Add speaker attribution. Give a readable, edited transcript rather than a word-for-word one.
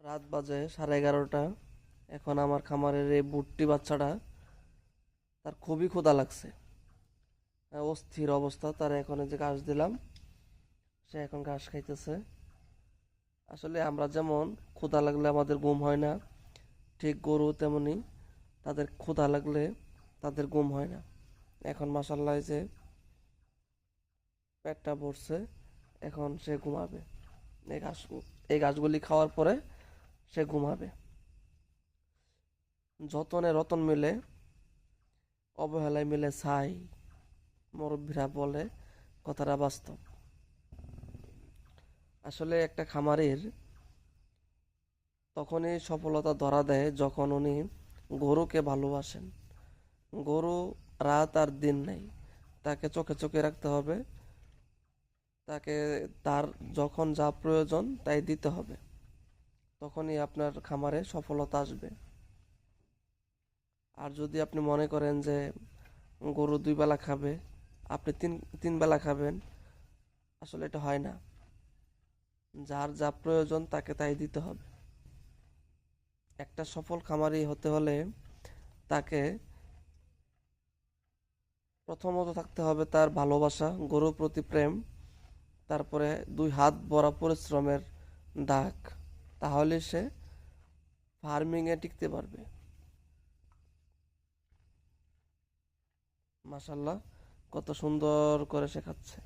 Speaker 1: রাত বাজে 11:30। এখন আমার খামারের এই বুট্টি বাচ্চাটা, তার খুবই ক্ষুধা লাগছে। অস্থির অবস্থা তার। এখন এই যে ঘাস দিলাম, সে এখন ঘাস খাইতেছে। আসলে আমরা যেমন ক্ষুধা লাগলে আমাদের ঘুম হয় না, ঠিক গরু তেমনি তাদের ক্ষুধা লাগলে তাদের ঘুম হয় না। এখন মাসাল্লাহ যে পেটটা ভরছে, এখন সে ঘুমাবে। এই ঘাস এই ঘাসগুলি খাওয়ার পরে সে ঘুমাবে। যতনে রতন মিলে, অবহেলায় মিলে ছাই, মুরব্বীরা বলে, কথাটা বাস্তব। আসলে একটা খামারির তখনই সফলতা ধরা দেয় যখন উনি গরুকে ভালোবাসেন। গরু রাত আর দিন নেই, তাকে চোখে চোখে রাখতে হবে। তাকে তার যখন যা প্রয়োজন তাই দিতে হবে। তখনই আপনার খামারে সফলতা আসবে। আর যদি আপনি মনে করেন যে গরু 2 বেলা খাবে, আপনি তিন তিন বেলা খাবেন, আসলে এটা হয় না। যার যা প্রয়োজন তাকে তাই দিতে হবে। একটা সফল খামারি হতে হলে তাকে প্রথমত থাকতে হবে তার ভালোবাসা, গরুর প্রতি প্রেম, তারপরে 2 হাত ভরা পরিশ্রমের দাগ। তাহলে সে ফার্মিংয়ে টিকতে পারবে। মাশাল্লাহ, কত সুন্দর করে শেখাচ্ছে।